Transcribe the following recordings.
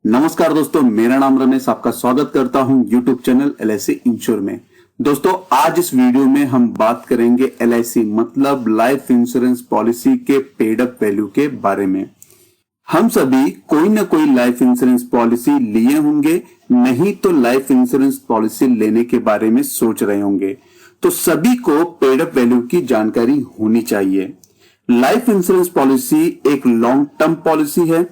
नमस्कार दोस्तों, मेरा नाम रमेश, आपका स्वागत करता हूं यूट्यूब चैनल LIC इंश्योर में। दोस्तों, आज इस वीडियो में हम बात करेंगे LIC मतलब लाइफ इंश्योरेंस पॉलिसी के पेड अप वैल्यू के बारे में। हम सभी कोई ना कोई लाइफ इंश्योरेंस पॉलिसी लिए होंगे, नहीं तो लाइफ इंश्योरेंस पॉलिसी लेने के बारे में सोच रहे होंगे, तो सभी को पेड अप वैल्यू की जानकारी होनी चाहिए। लाइफ इंश्योरेंस पॉलिसी एक लॉन्ग टर्म पॉलिसी है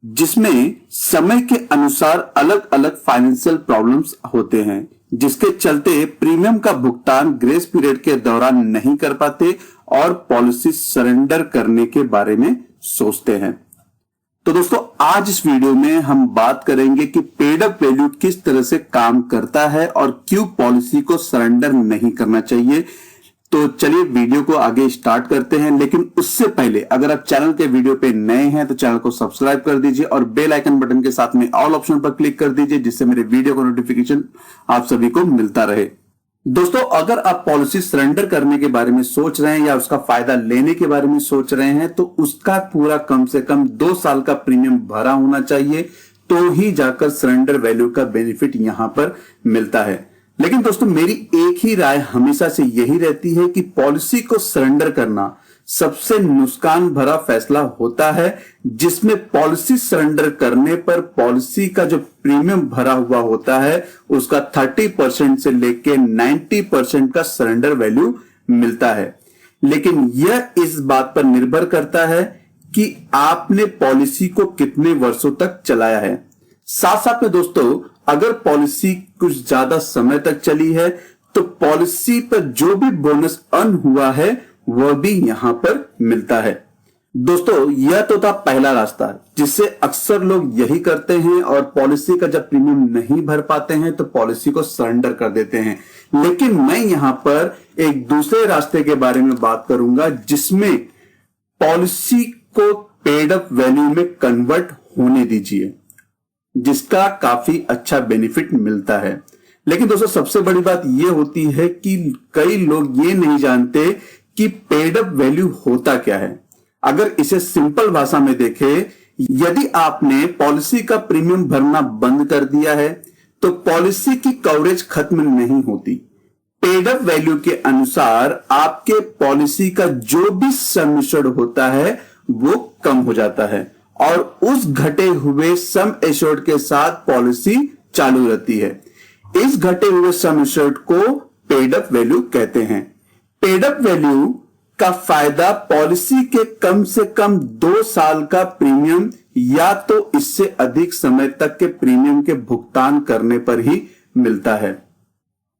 जिसमें समय के अनुसार अलग अलग फाइनेंशियल प्रॉब्लम्स होते हैं, जिसके चलते प्रीमियम का भुगतान ग्रेस पीरियड के दौरान नहीं कर पाते और पॉलिसी सरेंडर करने के बारे में सोचते हैं। तो दोस्तों, आज इस वीडियो में हम बात करेंगे कि पेड अप वैल्यू किस तरह से काम करता है और क्यों पॉलिसी को सरेंडर नहीं करना चाहिए। तो चलिए वीडियो को आगे स्टार्ट करते हैं, लेकिन उससे पहले अगर आप चैनल के वीडियो पे नए हैं तो चैनल को सब्सक्राइब कर दीजिए और बेल आइकन बटन के साथ में ऑल ऑप्शन पर क्लिक कर दीजिए, जिससे मेरे वीडियो का नोटिफिकेशन आप सभी को मिलता रहे। दोस्तों, अगर आप पॉलिसी सरेंडर करने के बारे में सोच रहे हैं या उसका फायदा लेने के बारे में सोच रहे हैं, तो उसका पूरा कम से कम 2 साल का प्रीमियम भरा होना चाहिए, तो ही जाकर सरेंडर वैल्यू का बेनिफिट यहां पर मिलता है। लेकिन दोस्तों, मेरी एक ही राय हमेशा से यही रहती है कि पॉलिसी को सरेंडर करना सबसे नुकसान भरा फैसला होता है, जिसमें पॉलिसी सरेंडर करने पर पॉलिसी का जो प्रीमियम भरा हुआ होता है उसका 30% से लेके 90% का सरेंडर वैल्यू मिलता है। लेकिन यह इस बात पर निर्भर करता है कि आपने पॉलिसी को कितने वर्षों तक चलाया है। साथ साथ में दोस्तों, अगर पॉलिसी कुछ ज्यादा समय तक चली है तो पॉलिसी पर जो भी बोनस अर्न हुआ है वह भी यहां पर मिलता है। दोस्तों, यह तो था पहला रास्ता, जिससे अक्सर लोग यही करते हैं और पॉलिसी का जब प्रीमियम नहीं भर पाते हैं तो पॉलिसी को सरेंडर कर देते हैं। लेकिन मैं यहां पर एक दूसरे रास्ते के बारे में बात करूंगा, जिसमें पॉलिसी को पेड अप वैल्यू में कन्वर्ट होने दीजिए, जिसका काफी अच्छा बेनिफिट मिलता है। लेकिन दोस्तों, सबसे बड़ी बात यह होती है कि कई लोग ये नहीं जानते कि पेड अप वैल्यू होता क्या है। अगर इसे सिंपल भाषा में देखें, यदि आपने पॉलिसी का प्रीमियम भरना बंद कर दिया है तो पॉलिसी की कवरेज खत्म नहीं होती। पेड अप वैल्यू के अनुसार आपके पॉलिसी का जो भी सम एश्योर्ड होता है वो कम हो जाता है और उस घटे हुए सम एश्योर्ड के साथ पॉलिसी चालू रहती है। इस घटे हुए सम एश्योर्ड को पेड अप वैल्यू कहते हैं। पेड अप वैल्यू का फायदा पॉलिसी के कम से कम 2 साल का प्रीमियम या तो इससे अधिक समय तक के प्रीमियम के भुगतान करने पर ही मिलता है,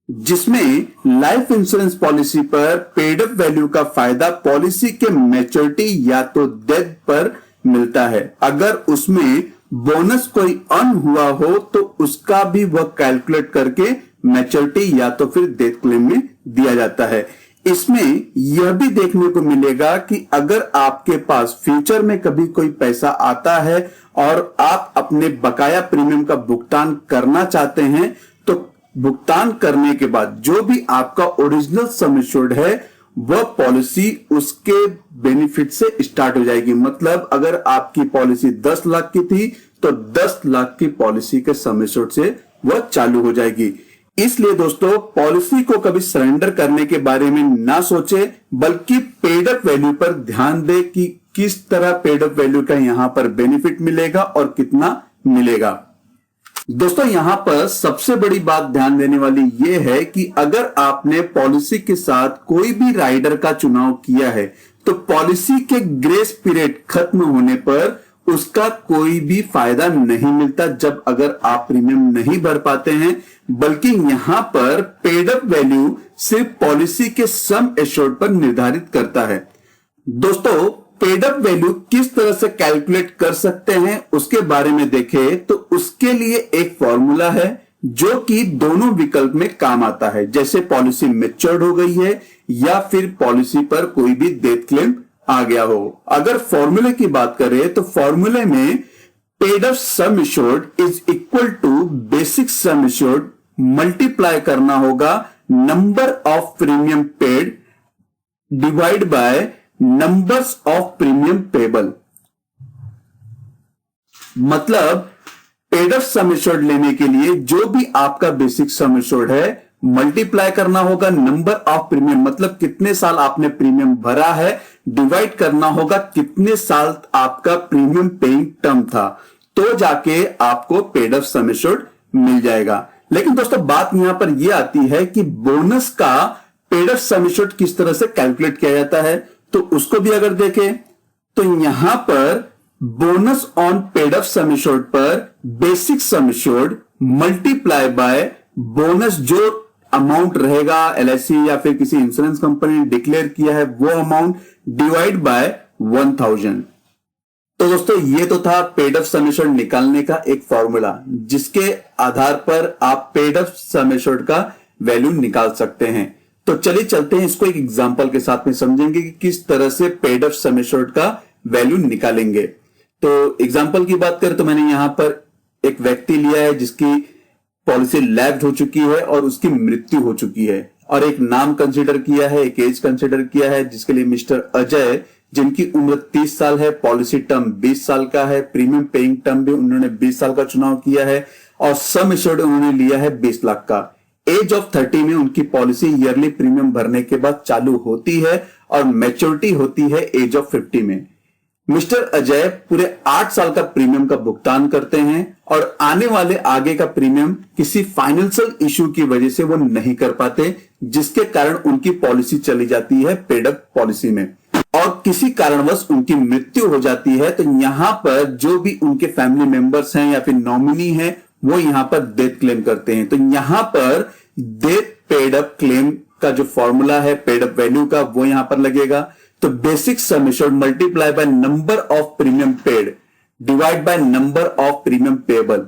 जिसमें लाइफ इंश्योरेंस पॉलिसी पर पेड अप वैल्यू का फायदा पॉलिसी के मैच्योरिटी या तो डेथ पर मिलता है। अगर उसमें बोनस कोई अर्न हुआ हो तो उसका भी वह कैलकुलेट करके मैच्योरिटी या तो फिर डेथ क्लेम में दिया जाता है। इसमें यह भी देखने को मिलेगा कि अगर आपके पास फ्यूचर में कभी कोई पैसा आता है और आप अपने बकाया प्रीमियम का भुगतान करना चाहते हैं, तो भुगतान करने के बाद जो भी आपका ओरिजिनल सम एश्योर्ड है वह पॉलिसी उसके बेनिफिट से स्टार्ट हो जाएगी। मतलब अगर आपकी पॉलिसी 10 लाख की थी तो 10 लाख की पॉलिसी के सम एश्योर्ड से वह चालू हो जाएगी। इसलिए दोस्तों, पॉलिसी को कभी सरेंडर करने के बारे में ना सोचे, बल्कि पेड अप वैल्यू पर ध्यान दे कि किस तरह पेड अप वैल्यू का यहां पर बेनिफिट मिलेगा और कितना मिलेगा। दोस्तों, यहां पर सबसे बड़ी बात ध्यान देने वाली यह है कि अगर आपने पॉलिसी के साथ कोई भी राइडर का चुनाव किया है तो पॉलिसी के ग्रेस पीरियड खत्म होने पर उसका कोई भी फायदा नहीं मिलता जब अगर आप प्रीमियम नहीं भर पाते हैं, बल्कि यहां पर पेड अप वैल्यू सिर्फ पॉलिसी के सम एश्योर्ड पर निर्धारित करता है। दोस्तों, पेड अप वैल्यू किस तरह से कैलकुलेट कर सकते हैं उसके बारे में देखें तो उसके लिए एक फॉर्मूला है जो कि दोनों विकल्प में काम आता है, जैसे पॉलिसी मैच्योर्ड हो गई है या फिर पॉलिसी पर कोई भी डेथ क्लेम आ गया हो। अगर फॉर्मूले की बात करें तो फॉर्मूले में paid up sum assured is equal to basic sum assured multiply करना होगा number of premium paid divide by numbers of premium payable. मतलब पेड अप सम एश्योर्ड लेने के लिए जो भी आपका बेसिक सम एश्योर्ड है मल्टीप्लाई करना होगा नंबर ऑफ प्रीमियम, मतलब कितने साल आपने प्रीमियम भरा है, डिवाइड करना होगा कितने साल आपका प्रीमियम पेइंग टर्म था, तो जाके आपको पेड अप सम एश्योर्ड मिल जाएगा। लेकिन दोस्तों बात यहां पर यह आती है कि बोनस का पेड अप सम एश्योर्ड किस तरह से कैलकुलेट किया जाता है, तो उसको भी अगर देखें तो यहां पर bonus on paid up sum assured पर basic sum assured multiply by bonus जो अमाउंट रहेगा एलआईसी या फिर किसी इंश्योरेंस कंपनी ने डिक्लेयर किया है वो अमाउंट डिवाइड बाय 1000। तो दोस्तों ये तो था पेड अप सम एश्योर्ड निकालने का एक फॉर्मूला जिसके आधार पर आप पेड अप सम एश्योर्ड का वैल्यू निकाल सकते हैं। तो चलिए चलते हैं, इसको एक एग्जांपल के साथ में समझेंगे कि किस तरह से पेड अप सम एश्योर्ड का वैल्यू निकालेंगे। तो एग्जांपल की बात करें तो मैंने यहां पर एक व्यक्ति लिया है जिसकी पॉलिसी लैप्स हो चुकी है और उसकी मृत्यु हो चुकी है, और एक नाम कंसीडर किया है, एक एज कंसीडर किया है जिसके लिए मिस्टर अजय, जिनकी उम्र 30 साल है, पॉलिसी टर्म 20 साल का है, प्रीमियम पेइंग टर्म भी उन्होंने 20 साल का चुनाव किया है और सम एश्योर्ड उन्होंने लिया है 20 लाख का। एज ऑफ 30 में उनकी पॉलिसी ईयरली प्रीमियम भरने के बाद चालू होती है और मैच्योरिटी होती है एज ऑफ 50 में। मिस्टर अजय पूरे 8 साल का प्रीमियम का भुगतान करते हैं और आने वाले आगे का प्रीमियम किसी फाइनेंशियल इशू की वजह से वो नहीं कर पाते, जिसके कारण उनकी पॉलिसी चली जाती है पेड अप पॉलिसी में और किसी कारणवश उनकी मृत्यु हो जाती है। तो यहां पर जो भी उनके फैमिली मेंबर्स हैं या फिर नॉमिनी हैं वो यहां पर डेथ क्लेम करते हैं। तो यहां पर डेथ पेड अप क्लेम का जो फॉर्मूला है पेड अप वैल्यू का वो यहां पर लगेगा। तो basic sum assured multiply by number of premium paid divide by number of premium payable,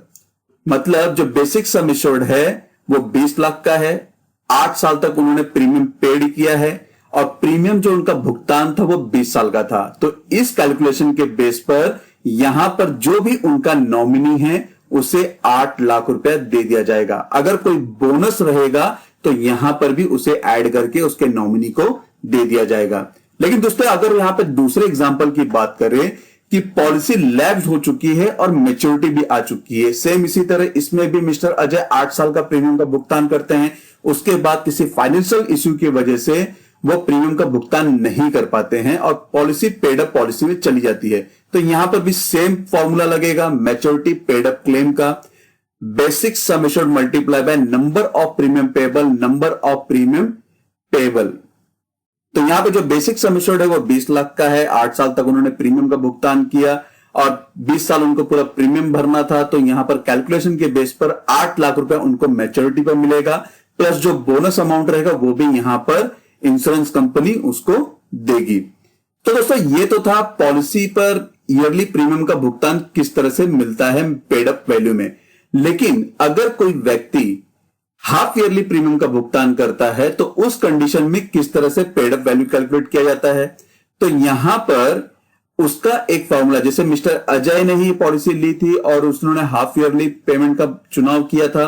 मतलब जो बेसिक सम एश्योर्ड है वो 20 लाख का है, 8 साल तक उन्होंने प्रीमियम पेड किया है और प्रीमियम जो उनका भुगतान था वो 20 साल का था। तो इस कैलकुलेशन के बेस पर यहां पर जो भी उनका नॉमिनी है उसे 8 लाख रुपया दे दिया जाएगा। अगर कोई बोनस रहेगा तो यहां पर भी उसे ऐड करके उसके नॉमिनी को दे दिया जाएगा। लेकिन दोस्तों अगर यहां पे दूसरे एग्जांपल की बात करें कि पॉलिसी लैप्स हो चुकी है और मैच्योरिटी भी आ चुकी है, सेम इसी तरह इसमें भी मिस्टर अजय 8 साल का प्रीमियम का भुगतान करते हैं, उसके बाद किसी फाइनेंशियल इश्यू की वजह से वो प्रीमियम का भुगतान नहीं कर पाते हैं और पॉलिसी पेड अप पॉलिसी में चली जाती है। तो यहां पर भी सेम फॉर्मूला लगेगा मैच्योरिटी पेड अप क्लेम का, basic sum assured multiply by number of premium payable, number of premium payable. तो यहां पे जो बेसिक सम एश्योर्ड है वो 20 लाख का है, 8 साल तक उन्होंने प्रीमियम का भुगतान किया और 20 साल उनको पूरा प्रीमियम भरना था। तो यहां पर कैलकुलेशन के बेस पर 8 लाख रुपए उनको मैच्योरिटी पर मिलेगा, प्लस जो बोनस अमाउंट रहेगा वो भी यहां पर इंश्योरेंस कंपनी उसको देगी। तो दोस्तों ये तो था पॉलिसी पर ईयरली प्रीमियम का भुगतान किस तरह से मिलता है पेड अप वैल्यू में। लेकिन अगर कोई व्यक्ति हाफ ईयरली प्रीमियम का भुगतान करता है तो उस कंडीशन में किस तरह से पेड अप वैल्यू कैलकुलेट किया जाता है, तो यहां पर उसका एक फॉर्मूला, जैसे मिस्टर अजय ने ही पॉलिसी ली थी और उन्होंने हाफ ईयरली पेमेंट का चुनाव किया था,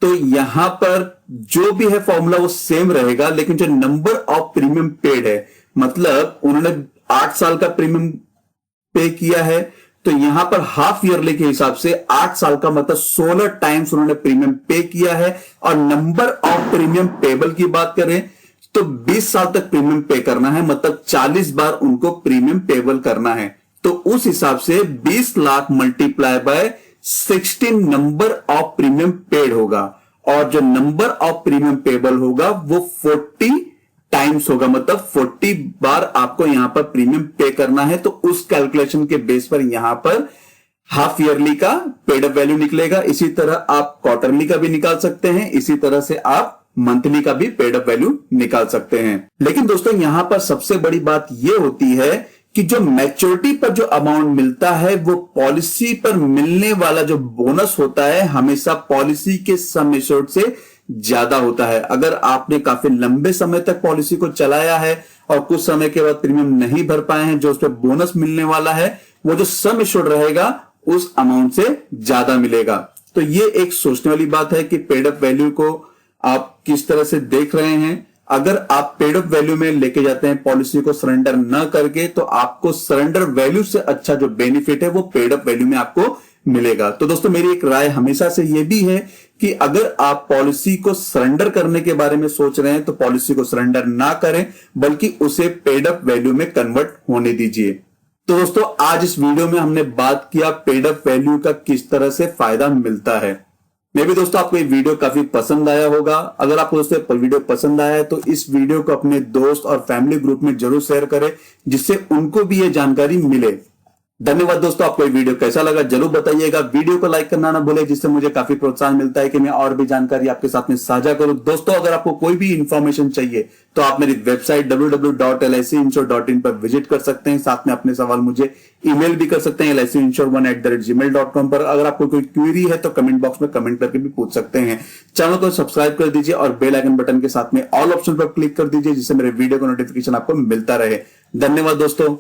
तो यहां पर जो भी है फॉर्मूला वो सेम रहेगा, लेकिन जो नंबर ऑफ प्रीमियम पेड है, मतलब उन्होंने 8 साल का प्रीमियम पे किया है, तो यहां पर हाफ ईयरली के हिसाब से 8 साल का मतलब 16 टाइम्स उन्होंने प्रीमियम पे किया है। और नंबर ऑफ प्रीमियम पेबल की बात करें तो 20 साल तक प्रीमियम पे करना है, मतलब 40 बार उनको प्रीमियम पेबल करना है। तो उस हिसाब से 20 lakh multiply by 16 number of premium paid होगा और जो नंबर ऑफ प्रीमियम पेबल होगा वो 40 टाइम्स होगा, मतलब 40 बार आपको यहां पर प्रीमियम पे करना है। तो उस कैलकुलेशन के बेस पर यहां पर हाफ ईयरली का पेड अप वैल्यू निकलेगा। इसी तरह आप क्वार्टरली का भी निकाल सकते हैं, इसी तरह से आप मंथली का भी पेड अप वैल्यू निकाल सकते हैं। लेकिन दोस्तों यहां पर सबसे बड़ी बात यह होती है कि जो मैच्योरिटी पर जो अमाउंट मिलता है वो पॉलिसी पर मिलने वाला जो बोनस होता है हमेशा पॉलिसी के सम एश्योर्ड से ज्यादा होता है। अगर आपने काफी लंबे समय तक पॉलिसी को चलाया है और कुछ समय के बाद प्रीमियम नहीं भर पाए हैं, जो उस पर बोनस मिलने वाला है वो जो सम एश्योर्ड रहेगा उस अमाउंट से ज्यादा मिलेगा। तो ये एक सोचने वाली बात है कि पेड अप वैल्यू को आप किस तरह से देख रहे हैं। अगर आप पेड अप वैल्यू में लेके जाते हैं पॉलिसी को सरेंडर न करके, तो आपको सरेंडर वैल्यू से अच्छा जो बेनिफिट है वो पेड अप वैल्यू में आपको मिलेगा। तो दोस्तों मेरी एक राय हमेशा से यह भी है कि अगर आप पॉलिसी को सरेंडर करने के बारे में सोच रहे हैं तो पॉलिसी को सरेंडर ना करें, बल्कि उसे पेड अप वैल्यू में कन्वर्ट होने दीजिए। तो दोस्तों आज इस वीडियो में हमने बात किया पेड अप वैल्यू का किस तरह से फायदा मिलता है। मे भी दोस्तों आपको ये वीडियो काफी पसंद आया होगा। अगर आपको दोस्तों वीडियो पसंद आया है तो इस वीडियो को अपने दोस्त और फैमिली ग्रुप में जरूर शेयर करें, जिससे उनको भी ये जानकारी मिले। धन्यवाद दोस्तों, आपको ये वीडियो कैसा लगा जरूर बताइएगा। वीडियो को लाइक करना ना भूलें, जिससे मुझे काफी प्रोत्साहन मिलता है कि मैं और भी जानकारी आपके साथ में साझा करूं। दोस्तों अगर आपको कोई भी इंफॉर्मेशन चाहिए तो आप मेरी वेबसाइट www.licinsure.in पर विजिट कर सकते हैं। साथ में अपने सवाल मुझे ईमेल भी कर सकते हैं licinsure1@gmail.com पर। अगर आपको कोई क्वेरी है तो कमेंट बॉक्स में कमेंट करके भी पूछ सकते हैं। चैनल को सब्सक्राइब कर दीजिए और बेल आइकन बटन के साथ में ऑल ऑप्शन पर क्लिक कर दीजिए, जिससे मेरे वीडियो का नोटिफिकेशन आपको मिलता रहे। धन्यवाद दोस्तों।